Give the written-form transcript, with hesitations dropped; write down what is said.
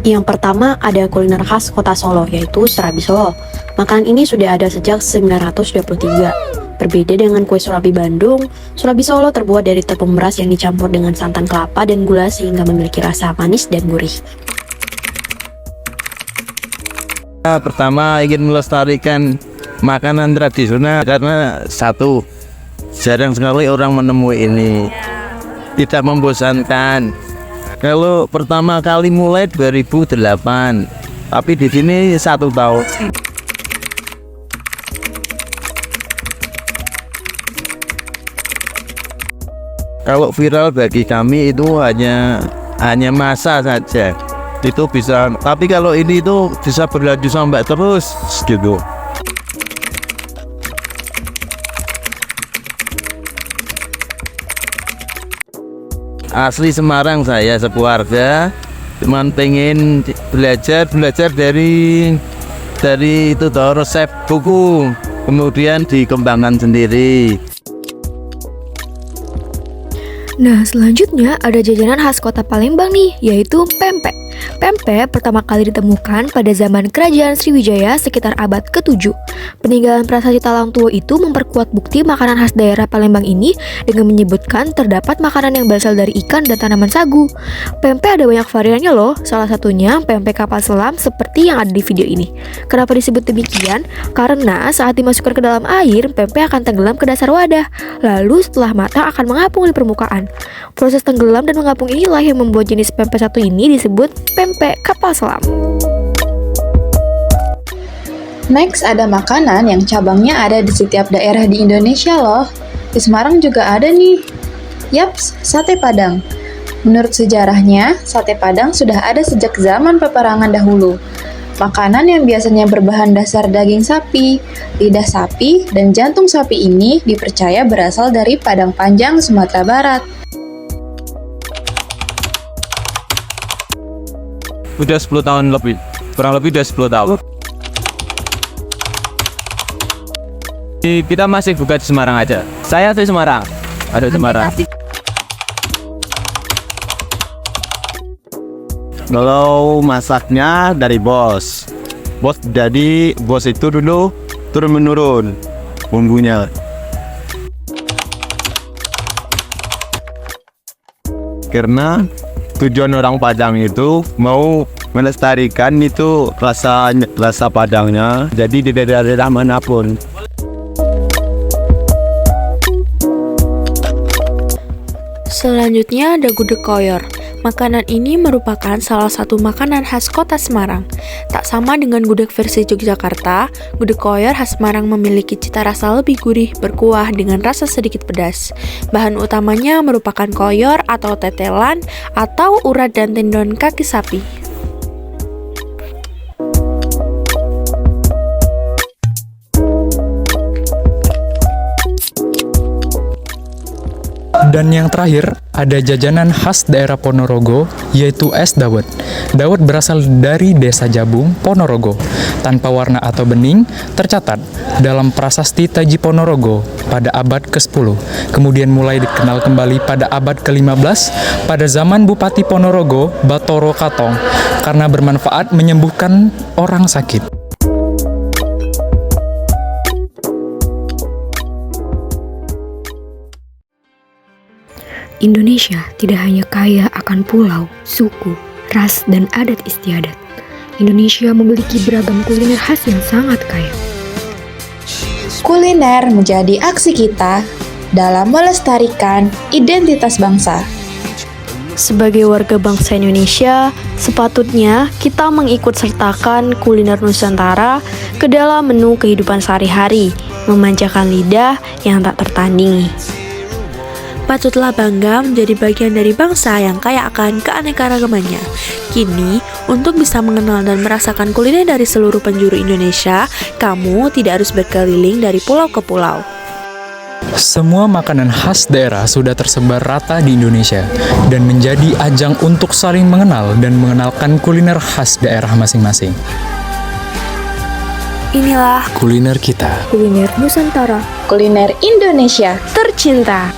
Yang pertama ada kuliner khas kota Solo, yaitu serabi Solo. Makanan ini sudah ada sejak 1923. Berbeda dengan kue surabi Bandung, surabi Solo terbuat dari tepung beras yang dicampur dengan santan kelapa dan gula sehingga memiliki rasa manis dan gurih. Pertama ingin melestarikan makanan tradisional karena satu, jarang sekali orang menemui ini, tidak membosankan. Kalau pertama kali mulai 2008, tapi di sini 1 tahun. Kalau viral bagi kami itu hanya masa saja. Itu bisa, tapi kalau ini itu bisa berlanjut sampai terus gitu. Asli Semarang, saya sekeluarga cuman pengen belajar dari itu toh, resep buku, kemudian dikembangkan sendiri. Nah, selanjutnya ada jajanan khas kota Palembang nih, yaitu pempek. Pempek pertama kali ditemukan pada zaman Kerajaan Sriwijaya sekitar abad ke-7. Peninggalan prasasti Talang Tuo itu memperkuat bukti makanan khas daerah Palembang ini dengan menyebutkan terdapat makanan yang berasal dari ikan dan tanaman sagu. Pempek ada banyak variannya loh, salah satunya pempek kapal selam seperti yang ada di video ini. Kenapa disebut demikian? Karena saat dimasukkan ke dalam air, pempek akan tenggelam ke dasar wadah, lalu setelah matang akan mengapung di permukaan. Proses tenggelam dan mengapung inilah yang membuat jenis pempek satu ini disebut pempek kapal selam. Next, ada makanan yang cabangnya ada di setiap daerah di Indonesia loh. Di Semarang juga ada nih. Yaps, sate Padang. Menurut sejarahnya, sate Padang sudah ada sejak zaman peperangan dahulu. Makanan yang biasanya berbahan dasar daging sapi, lidah sapi, dan jantung sapi ini dipercaya berasal dari Padang Panjang, Sumatera Barat. Udah 10 tahun lebih, kurang lebih udah 10 tahun. Kita masih buka di Semarang aja. Saya di Semarang, ada di Semarang. Kalau masaknya dari bos, jadi bos itu dulu turun menurun bumbunya. Karena tujuan orang Padang itu mau melestarikan itu rasa Padangnya, jadi di daerah manapun. Selanjutnya ada gudeg koyor. Makanan ini merupakan salah satu makanan khas kota Semarang. Tak sama dengan gudeg versi Yogyakarta, gudeg koyor khas Semarang memiliki cita rasa lebih gurih, berkuah dengan rasa sedikit pedas. Bahan utamanya merupakan koyor atau tetelan atau urat dan tendon kaki sapi. Dan yang terakhir, ada jajanan khas daerah Ponorogo, yaitu es dawet. Dawet berasal dari desa Jabung, Ponorogo. Tanpa warna atau bening, tercatat dalam prasasti Taji Ponorogo pada abad ke-10. Kemudian mulai dikenal kembali pada abad ke-15 pada zaman Bupati Ponorogo, Batoro Katong, karena bermanfaat menyembuhkan orang sakit. Indonesia tidak hanya kaya akan pulau, suku, ras, dan adat istiadat. Indonesia memiliki beragam kuliner khas yang sangat kaya. Kuliner menjadi aksi kita dalam melestarikan identitas bangsa. Sebagai warga bangsa Indonesia, sepatutnya kita mengikut sertakan kuliner Nusantara ke dalam menu kehidupan sehari-hari, memanjakan lidah yang tak tertandingi. Patutlah bangga menjadi bagian dari bangsa yang kaya akan keanekaragamannya. Kini, untuk bisa mengenal dan merasakan kuliner dari seluruh penjuru Indonesia, kamu tidak harus berkeliling dari pulau ke pulau. Semua makanan khas daerah sudah tersebar rata di Indonesia dan menjadi ajang untuk saling mengenal dan mengenalkan kuliner khas daerah masing-masing. Inilah kuliner kita. Kuliner Nusantara. Kuliner Indonesia tercinta.